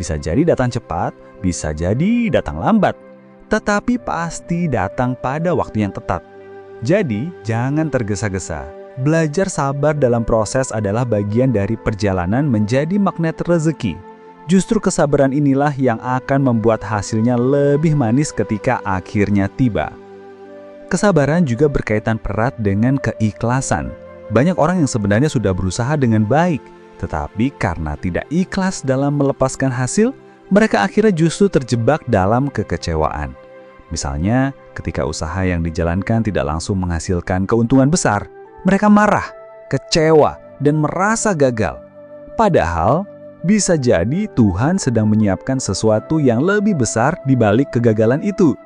Bisa jadi datang cepat, bisa jadi datang lambat, tetapi pasti datang pada waktu yang tepat. Jadi, jangan tergesa-gesa. Belajar sabar dalam proses adalah bagian dari perjalanan menjadi magnet rezeki. Justru kesabaran inilah yang akan membuat hasilnya lebih manis ketika akhirnya tiba. Kesabaran juga berkaitan erat dengan keikhlasan. Banyak orang yang sebenarnya sudah berusaha dengan baik, tetapi karena tidak ikhlas dalam melepaskan hasil, mereka akhirnya justru terjebak dalam kekecewaan. Misalnya, ketika usaha yang dijalankan tidak langsung menghasilkan keuntungan besar, mereka marah, kecewa, dan merasa gagal. Padahal, bisa jadi Tuhan sedang menyiapkan sesuatu yang lebih besar di balik kegagalan itu.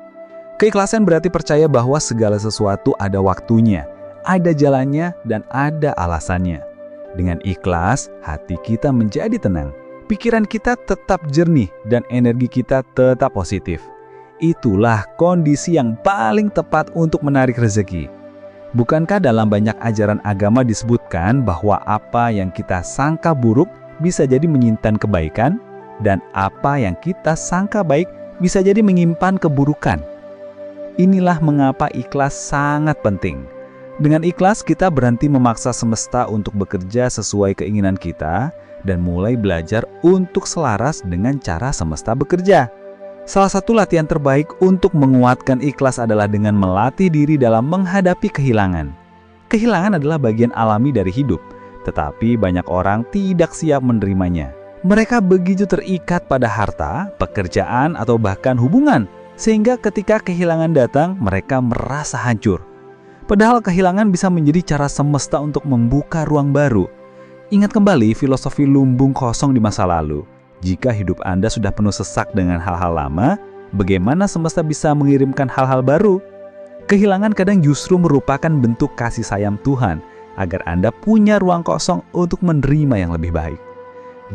Keikhlasan berarti percaya bahwa segala sesuatu ada waktunya, ada jalannya, dan ada alasannya. Dengan ikhlas, hati kita menjadi tenang, pikiran kita tetap jernih, dan energi kita tetap positif. Itulah kondisi yang paling tepat untuk menarik rezeki. Bukankah dalam banyak ajaran agama disebutkan bahwa apa yang kita sangka buruk bisa jadi menyimpan kebaikan, dan apa yang kita sangka baik bisa jadi menyimpan keburukan? Inilah mengapa ikhlas sangat penting. Dengan ikhlas, kita berhenti memaksa semesta untuk bekerja sesuai keinginan kita dan mulai belajar untuk selaras dengan cara semesta bekerja. Salah satu latihan terbaik untuk menguatkan ikhlas adalah dengan melatih diri dalam menghadapi kehilangan. Kehilangan adalah bagian alami dari hidup, tetapi banyak orang tidak siap menerimanya. Mereka begitu terikat pada harta, pekerjaan, atau bahkan hubungan, sehingga ketika kehilangan datang, mereka merasa hancur. Padahal kehilangan bisa menjadi cara semesta untuk membuka ruang baru. Ingat kembali filosofi lumbung kosong di masa lalu. Jika hidup Anda sudah penuh sesak dengan hal-hal lama, bagaimana semesta bisa mengirimkan hal-hal baru? Kehilangan kadang justru merupakan bentuk kasih sayang Tuhan, agar Anda punya ruang kosong untuk menerima yang lebih baik.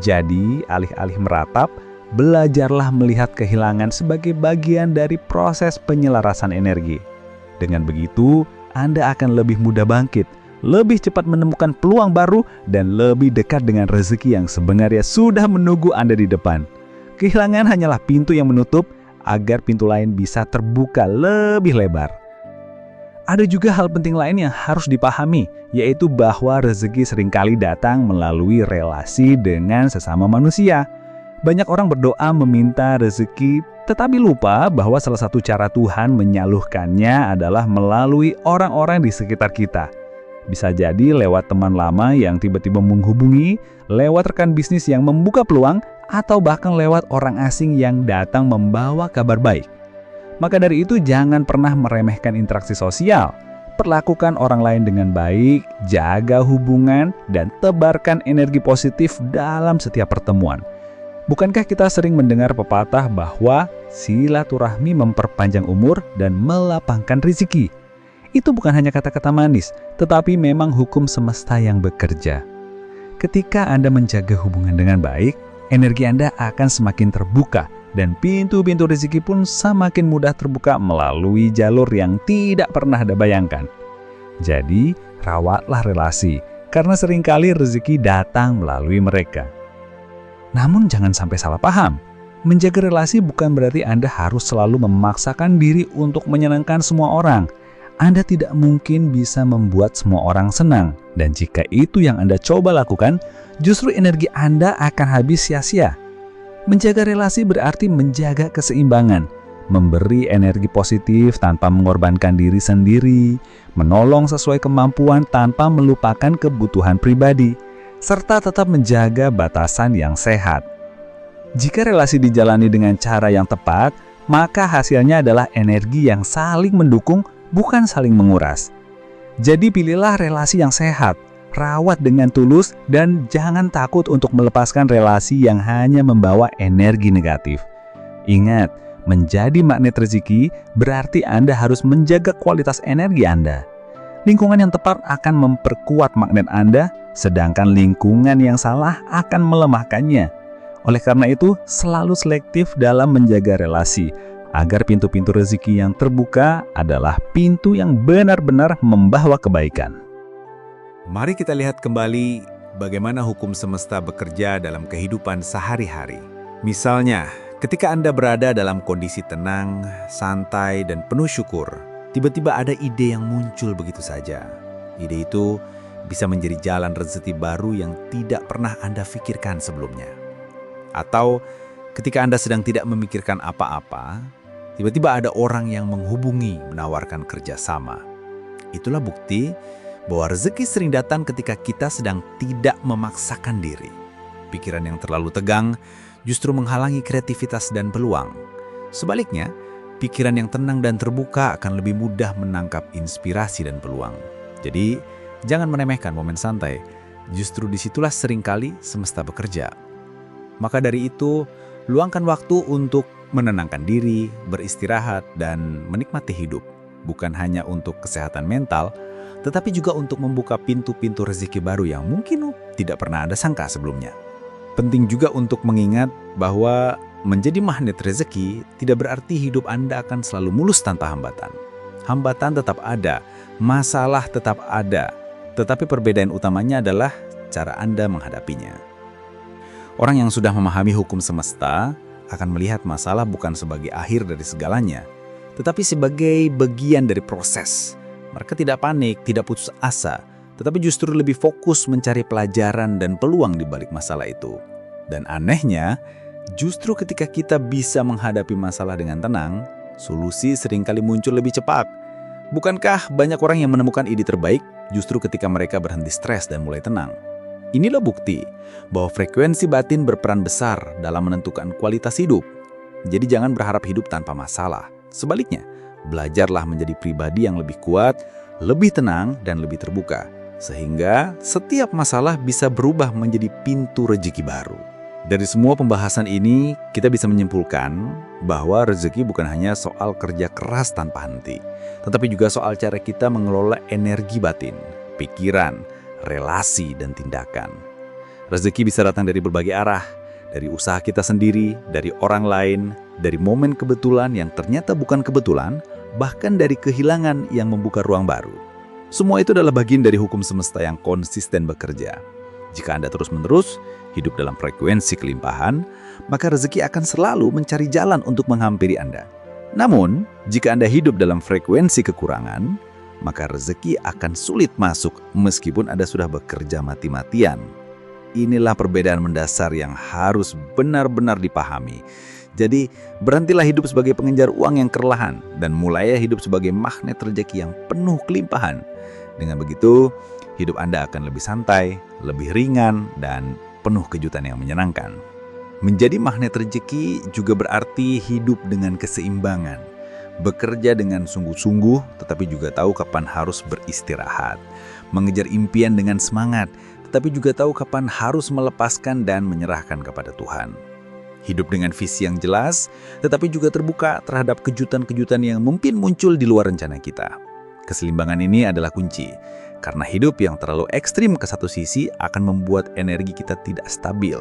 Jadi, alih-alih meratap, belajarlah melihat kehilangan sebagai bagian dari proses penyelarasan energi. Dengan begitu, Anda akan lebih mudah bangkit, lebih cepat menemukan peluang baru, dan lebih dekat dengan rezeki yang sebenarnya sudah menunggu Anda di depan. Kehilangan hanyalah pintu yang menutup agar pintu lain bisa terbuka lebih lebar. Ada juga hal penting lain yang harus dipahami, yaitu bahwa rezeki seringkali datang melalui relasi dengan sesama manusia. Banyak orang berdoa meminta rezeki, tetapi lupa bahwa salah satu cara Tuhan menyalurkannya adalah melalui orang-orang di sekitar kita. Bisa jadi lewat teman lama yang tiba-tiba menghubungi, lewat rekan bisnis yang membuka peluang, atau bahkan lewat orang asing yang datang membawa kabar baik. Maka dari itu jangan pernah meremehkan interaksi sosial. Perlakukan orang lain dengan baik, jaga hubungan, dan tebarkan energi positif dalam setiap pertemuan. Bukankah kita sering mendengar pepatah bahwa silaturahmi memperpanjang umur dan melapangkan rezeki? Itu bukan hanya kata-kata manis, tetapi memang hukum semesta yang bekerja. Ketika Anda menjaga hubungan dengan baik, energi Anda akan semakin terbuka, dan pintu-pintu rezeki pun semakin mudah terbuka melalui jalur yang tidak pernah Anda bayangkan. Jadi, rawatlah relasi, karena seringkali rezeki datang melalui mereka. Namun jangan sampai salah paham. Menjaga relasi bukan berarti Anda harus selalu memaksakan diri untuk menyenangkan semua orang. Anda tidak mungkin bisa membuat semua orang senang. Dan jika itu yang Anda coba lakukan, justru energi Anda akan habis sia-sia. Menjaga relasi berarti menjaga keseimbangan, memberi energi positif tanpa mengorbankan diri sendiri, menolong sesuai kemampuan tanpa melupakan kebutuhan pribadi, serta tetap menjaga batasan yang sehat. Jika relasi dijalani dengan cara yang tepat, maka hasilnya adalah energi yang saling mendukung, bukan saling menguras. Jadi pilihlah relasi yang sehat, rawat dengan tulus, dan jangan takut untuk melepaskan relasi yang hanya membawa energi negatif. Ingat, menjadi magnet rezeki berarti Anda harus menjaga kualitas energi Anda. Lingkungan yang tepat akan memperkuat magnet Anda, sedangkan lingkungan yang salah akan melemahkannya. Oleh karena itu, selalu selektif dalam menjaga relasi, agar pintu-pintu rezeki yang terbuka adalah pintu yang benar-benar membawa kebaikan. Mari kita lihat kembali bagaimana hukum semesta bekerja dalam kehidupan sehari-hari. Misalnya, ketika Anda berada dalam kondisi tenang, santai, dan penuh syukur, tiba-tiba ada ide yang muncul begitu saja. Ide itu bisa menjadi jalan rezeki baru yang tidak pernah Anda pikirkan sebelumnya. Atau ketika Anda sedang tidak memikirkan apa-apa, tiba-tiba ada orang yang menghubungi menawarkan kerjasama. Itulah bukti bahwa rezeki sering datang ketika kita sedang tidak memaksakan diri. Pikiran yang terlalu tegang justru menghalangi kreativitas dan peluang. Sebaliknya, pikiran yang tenang dan terbuka akan lebih mudah menangkap inspirasi dan peluang. Jadi, jangan meremehkan momen santai. Justru disitulah seringkali semesta bekerja. Maka dari itu, luangkan waktu untuk menenangkan diri, beristirahat, dan menikmati hidup. Bukan hanya untuk kesehatan mental, tetapi juga untuk membuka pintu-pintu rezeki baru yang mungkin tidak pernah Anda sangka sebelumnya. Penting juga untuk mengingat bahwa menjadi magnet rezeki tidak berarti hidup Anda akan selalu mulus tanpa hambatan. Hambatan tetap ada, masalah tetap ada, tetapi perbedaan utamanya adalah cara Anda menghadapinya. Orang yang sudah memahami hukum semesta akan melihat masalah bukan sebagai akhir dari segalanya, tetapi sebagai bagian dari proses. Mereka tidak panik, tidak putus asa, tetapi justru lebih fokus mencari pelajaran dan peluang di balik masalah itu. Dan anehnya, justru ketika kita bisa menghadapi masalah dengan tenang, solusi seringkali muncul lebih cepat. Bukankah banyak orang yang menemukan ide terbaik justru ketika mereka berhenti stres dan mulai tenang? Inilah bukti bahwa frekuensi batin berperan besar dalam menentukan kualitas hidup. Jadi jangan berharap hidup tanpa masalah. Sebaliknya, belajarlah menjadi pribadi yang lebih kuat, lebih tenang, dan lebih terbuka. Sehingga setiap masalah bisa berubah menjadi pintu rezeki baru. Dari semua pembahasan ini, kita bisa menyimpulkan bahwa rezeki bukan hanya soal kerja keras tanpa henti, tetapi juga soal cara kita mengelola energi batin, pikiran, relasi, dan tindakan. Rezeki bisa datang dari berbagai arah, dari usaha kita sendiri, dari orang lain, dari momen kebetulan yang ternyata bukan kebetulan, bahkan dari kehilangan yang membuka ruang baru. Semua itu adalah bagian dari hukum semesta yang konsisten bekerja. Jika Anda terus-menerus hidup dalam frekuensi kelimpahan, maka rezeki akan selalu mencari jalan untuk menghampiri Anda. Namun, jika Anda hidup dalam frekuensi kekurangan, maka rezeki akan sulit masuk meskipun Anda sudah bekerja mati-matian. Inilah perbedaan mendasar yang harus benar-benar dipahami. Jadi, berhentilah hidup sebagai pengejar uang yang kelelahan dan mulailah hidup sebagai magnet rezeki yang penuh kelimpahan. Dengan begitu, hidup Anda akan lebih santai, lebih ringan, dan penuh kejutan yang menyenangkan. Menjadi magnet rezeki juga berarti hidup dengan keseimbangan. Bekerja dengan sungguh-sungguh, tetapi juga tahu kapan harus beristirahat. Mengejar impian dengan semangat, tetapi juga tahu kapan harus melepaskan dan menyerahkan kepada Tuhan. Hidup dengan visi yang jelas, tetapi juga terbuka terhadap kejutan-kejutan yang mungkin muncul di luar rencana kita. Keseimbangan ini adalah kunci, karena hidup yang terlalu ekstrim ke satu sisi akan membuat energi kita tidak stabil.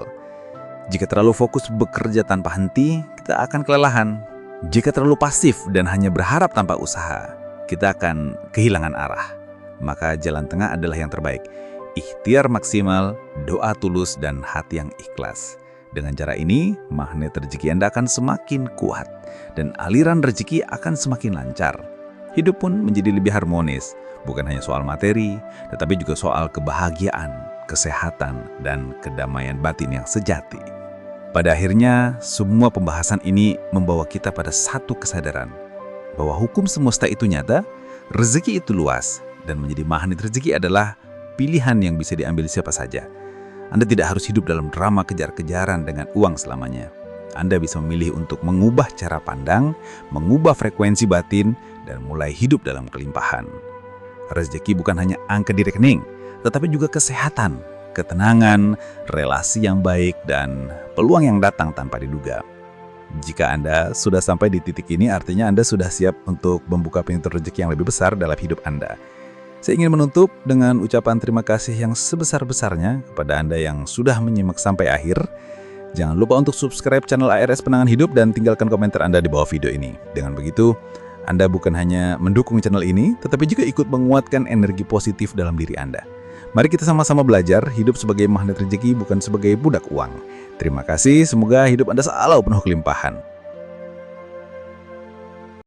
Jika terlalu fokus bekerja tanpa henti, kita akan kelelahan. Jika terlalu pasif dan hanya berharap tanpa usaha, kita akan kehilangan arah. maka jalan tengah adalah yang terbaik. Ikhtiar maksimal, doa tulus, dan hati yang ikhlas. Dengan cara ini, magnet rezeki Anda akan semakin kuat, dan aliran rezeki akan semakin lancar. Hidup pun menjadi lebih harmonis, bukan hanya soal materi, tetapi juga soal kebahagiaan, kesehatan, dan kedamaian batin yang sejati. Pada akhirnya, semua pembahasan ini membawa kita pada satu kesadaran, bahwa hukum semesta itu nyata, rezeki itu luas, dan menjadi magnet rezeki adalah pilihan yang bisa diambil siapa saja. Anda tidak harus hidup dalam drama kejar-kejaran dengan uang selamanya. Anda bisa memilih untuk mengubah cara pandang, mengubah frekuensi batin, dan mulai hidup dalam kelimpahan. Rezeki bukan hanya angka di rekening, tetapi juga kesehatan, ketenangan, relasi yang baik, dan peluang yang datang tanpa diduga. Jika Anda sudah sampai di titik ini, artinya Anda sudah siap untuk membuka pintu rezeki yang lebih besar dalam hidup Anda. Saya ingin menutup dengan ucapan terima kasih yang sebesar-besarnya kepada Anda yang sudah menyimak sampai akhir. Jangan lupa untuk subscribe channel ARS Penangan Hidup dan tinggalkan komentar Anda di bawah video ini. Dengan begitu, Anda bukan hanya mendukung channel ini, tetapi juga ikut menguatkan energi positif dalam diri Anda. Mari kita sama-sama belajar hidup sebagai magnet rezeki, bukan sebagai budak uang. Terima kasih, semoga hidup Anda selalu penuh kelimpahan.